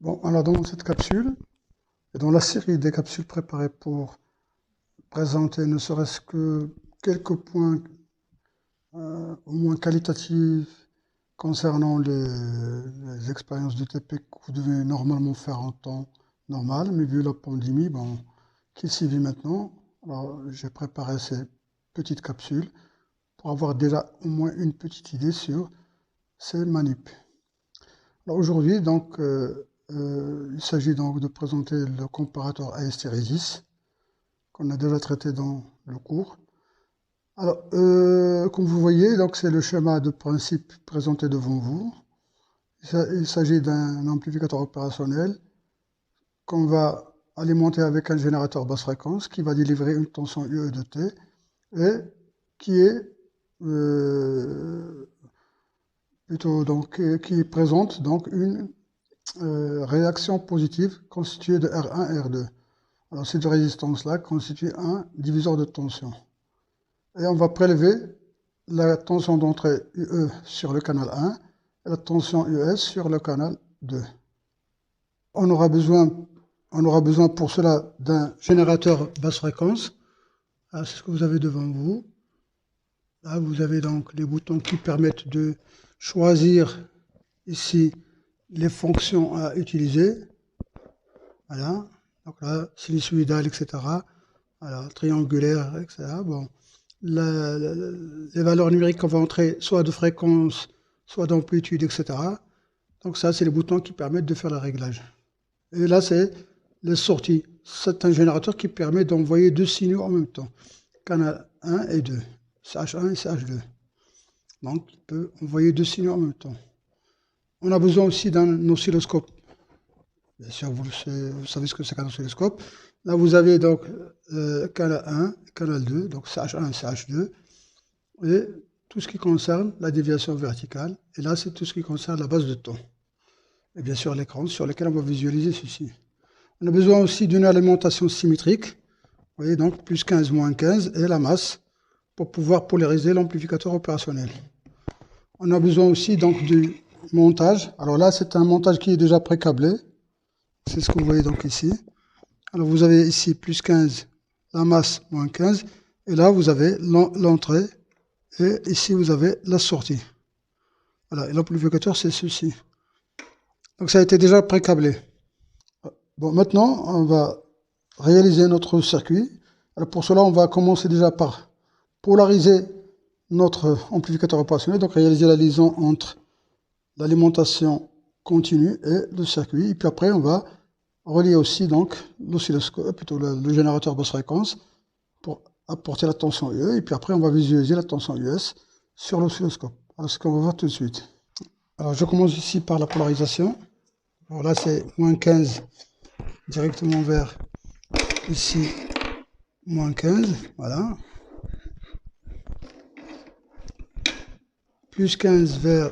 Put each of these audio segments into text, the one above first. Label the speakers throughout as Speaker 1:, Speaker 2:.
Speaker 1: Bon, alors dans cette capsule, et dans la série des capsules préparées pour présenter ne serait-ce que quelques points au moins qualitatifs concernant les expériences de TP que vous devez normalement faire en temps normal, mais vu la pandémie, bon, qui s'y vit maintenant, alors j'ai préparé ces petites capsules pour avoir déjà au moins une petite idée sur ces manips. Alors aujourd'hui, donc, il s'agit donc de présenter le comparateur aestheresis qu'on a déjà traité dans le cours. Alors, comme vous voyez, donc c'est le schéma de principe présenté devant vous. Il s'agit d'un amplificateur opérationnel qu'on va alimenter avec un générateur basse fréquence qui va délivrer une tension UE de T et qui présente donc une réaction positive constituée de R1 et R2. Alors ces deux résistances-là constituent un diviseur de tension. Et on va prélever la tension d'entrée UE sur le canal 1 et la tension US sur le canal 2. On aura besoin pour cela d'un générateur basse fréquence. C'est ce que vous avez devant vous. Là, vous avez donc les boutons qui permettent de choisir ici les fonctions à utiliser. Voilà. Donc là, sinusoïdal, etc. Voilà, triangulaire, etc. Bon. Les valeurs numériques qu'on va entrer, soit de fréquence, soit d'amplitude, etc. Donc ça, c'est les boutons qui permettent de faire le réglage. Et là, c'est les sorties. C'est un générateur qui permet d'envoyer deux signaux en même temps. Canal 1 et 2. CH1 et CH2. Donc, il peut envoyer deux signaux en même temps. On a besoin aussi d'un oscilloscope. Bien sûr, vous savez ce que c'est qu'un oscilloscope. Là, vous avez donc canal 1, canal 2, donc CH1 et CH2, et tout ce qui concerne la déviation verticale. Et là, c'est tout ce qui concerne la base de temps. Et bien sûr, l'écran sur lequel on va visualiser ceci. On a besoin aussi d'une alimentation symétrique. Vous voyez, donc plus 15, moins 15, et la masse, pour pouvoir polariser l'amplificateur opérationnel. On a besoin aussi donc du montage. Alors là, c'est un montage qui est déjà pré-câblé. C'est ce que vous voyez donc ici. Alors vous avez ici plus 15, la masse moins 15, et là vous avez l'entrée, et ici vous avez la sortie. Voilà, et l'amplificateur c'est ceci. Donc ça a été déjà pré-câblé. Bon, maintenant on va réaliser notre circuit. Alors pour cela on va commencer déjà par polariser notre amplificateur opérationnel, donc réaliser la liaison entre l'alimentation continue et le circuit, et puis après on va relier aussi donc l'oscilloscope, plutôt le générateur basse fréquence pour apporter la tension UE, et puis après on va visualiser la tension US sur l'oscilloscope. Alors c'est ce qu'on va voir tout de suite. Alors je commence ici par la polarisation. Alors là c'est moins 15 directement vers ici moins 15, voilà. Plus 15 vers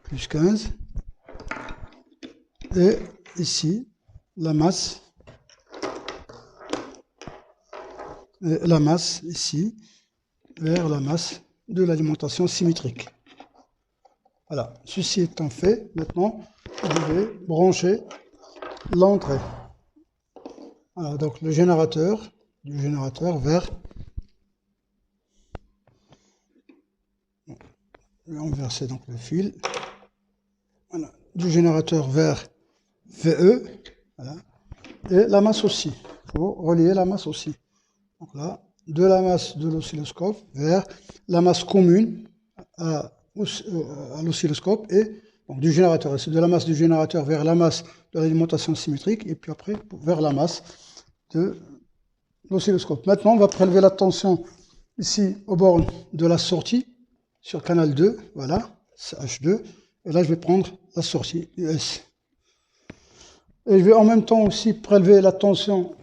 Speaker 1: plus 15. Et ici la masse ici vers la masse de l'alimentation symétrique. Voilà, ceci étant fait, maintenant je vais brancher l'entrée. Voilà, donc le générateur vers, je vais renverser donc le fil, voilà, du générateur vers VE, voilà. Et la masse aussi, il faut relier la masse aussi. Donc là, de la masse de l'oscilloscope vers la masse commune à l'oscilloscope et donc du générateur. C'est de la masse du générateur vers la masse de l'alimentation symétrique et puis après vers la masse de l'oscilloscope. Maintenant, on va prélever la tension ici aux bornes de la sortie sur canal 2, voilà, CH2. Et là, je vais prendre la sortie US. Et je vais en même temps aussi prélever la tension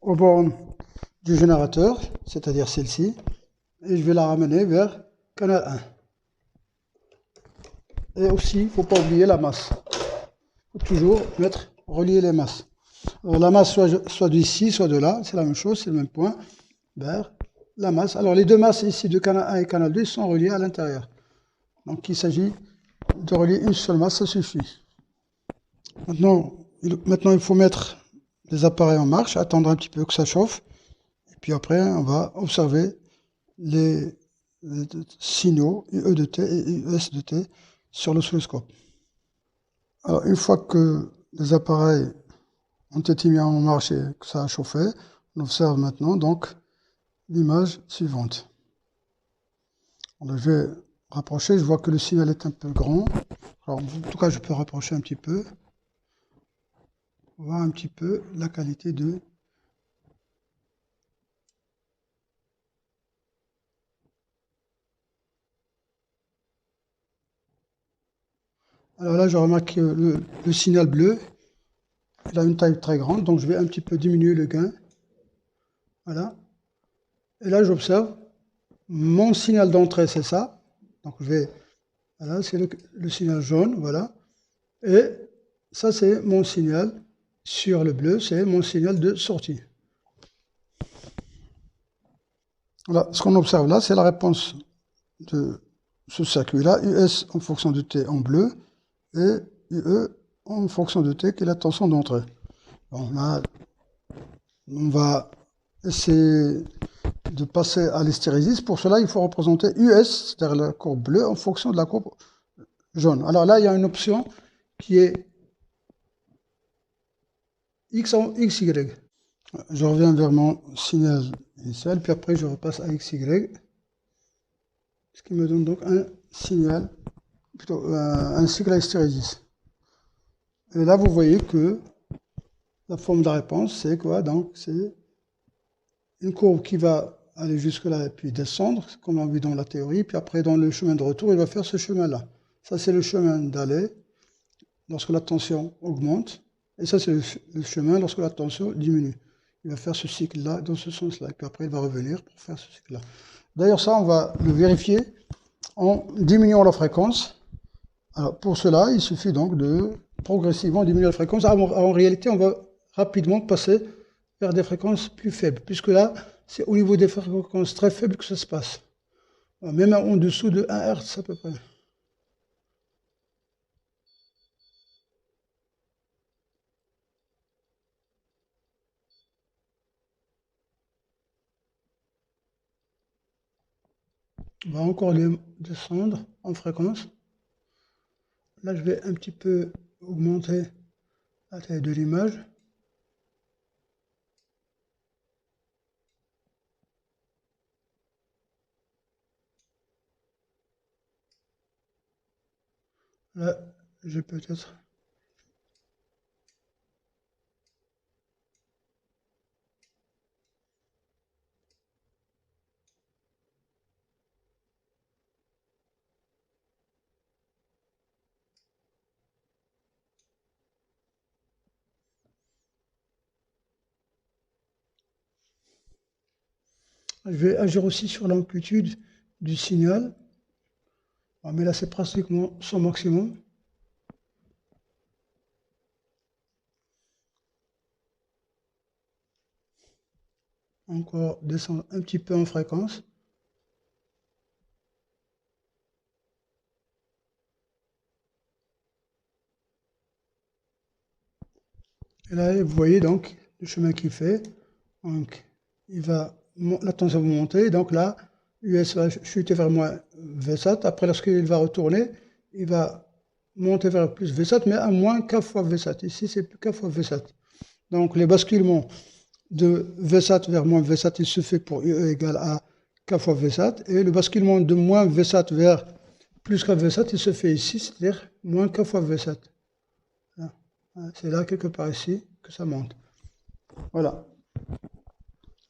Speaker 1: aux bornes du générateur, c'est-à-dire celle-ci, et je vais la ramener vers canal 1. Et aussi, il ne faut pas oublier la masse. Il faut toujours relier les masses. Alors, la masse soit d'ici, soit de là, c'est la même chose, c'est le même point, vers la masse. Alors les deux masses ici de canal 1 et canal 2 sont reliées à l'intérieur. Donc il s'agit de relier une seule masse, ça suffit. Maintenant, il faut mettre les appareils en marche, attendre un petit peu que ça chauffe, et puis après, on va observer les signaux UE de T et US de T sur l'oscilloscope. Alors, une fois que les appareils ont été mis en marche et que ça a chauffé, on observe maintenant donc l'image suivante. Alors, je vais rapprocher, je vois que le signal est un peu grand. Alors, en tout cas, je peux rapprocher un petit peu. On voit un petit peu la qualité de... Alors là, je remarque que le signal bleu, il a une taille très grande, donc je vais un petit peu diminuer le gain. Voilà. Et là, j'observe mon signal d'entrée, c'est ça. Donc je vais... Voilà, c'est le signal jaune, voilà. Et ça, c'est mon signal sur le bleu, c'est mon signal de sortie. Voilà, ce qu'on observe là, c'est la réponse de ce circuit-là, US en fonction de T en bleu, et UE en fonction de T, qui est la tension d'entrée. Bon, là, on va essayer de passer à l'hystérésis. Pour cela, il faut représenter US, c'est-à-dire la courbe bleue, en fonction de la courbe jaune. Alors là, il y a une option qui est X en XY. Je reviens vers mon signal initial, puis après je repasse à XY, ce qui me donne donc un signal, plutôt un cycle à hystérésis. Et là, vous voyez que la forme de la réponse, c'est quoi? Donc, c'est une courbe qui va aller jusque-là et puis descendre, comme on vit dans la théorie, puis après, dans le chemin de retour, il va faire ce chemin-là. Ça, c'est le chemin d'aller lorsque la tension augmente, et ça, c'est le chemin lorsque la tension diminue. Il va faire ce cycle-là, dans ce sens-là, et puis après, il va revenir pour faire ce cycle-là. D'ailleurs, ça, on va le vérifier en diminuant la fréquence. Alors, pour cela, il suffit donc de progressivement diminuer la fréquence. En réalité, on va rapidement passer vers des fréquences plus faibles, puisque là, c'est au niveau des fréquences très faibles que ça se passe. Même en dessous de 1 Hz à peu près. On va encore descendre en fréquence. Là, je vais un petit peu augmenter la taille de l'image. Là, j'ai peut-être... Je vais agir aussi sur l'amplitude du signal. Mais là, c'est pratiquement son maximum. Encore descendre un petit peu en fréquence. Et là, vous voyez donc le chemin qu'il fait. Donc, la tension va monter. Donc là, US va chuter vers moins Vsat. Après, lorsqu'il va retourner, il va monter vers plus Vsat, mais à moins K fois Vsat. Ici, c'est plus K fois Vsat. Donc, les basculements de Vsat vers moins Vsat, il se fait pour UE égale à K fois Vsat. Et le basculement de moins Vsat vers plus K Vsat, il se fait ici, c'est-à-dire moins K fois Vsat. C'est là, quelque part ici, que ça monte. Voilà.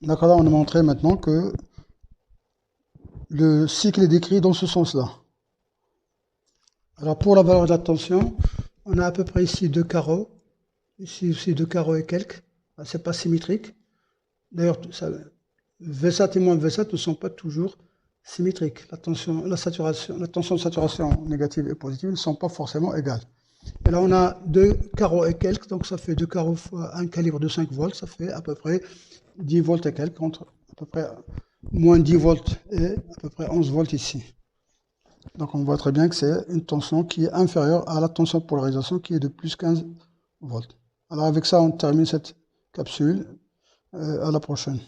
Speaker 1: D'accord, là, on a montré maintenant que le cycle est décrit dans ce sens-là. Alors, pour la valeur de la tension, on a à peu près ici 2 carreaux. Ici aussi 2 carreaux et quelques. C'est pas symétrique. D'ailleurs, Vsat et moins Vsat ne sont pas toujours symétriques. La tension de saturation négative et positive ne sont pas forcément égales. Et là, on a 2 carreaux et quelques, donc ça fait 2 carreaux fois un calibre de 5 volts, ça fait à peu près 10 volts et quelques, entre à peu près moins 10 volts et à peu près 11 volts ici. Donc on voit très bien que c'est une tension qui est inférieure à la tension de polarisation qui est de plus 15 volts. Alors avec ça, on termine cette capsule. À la prochaine.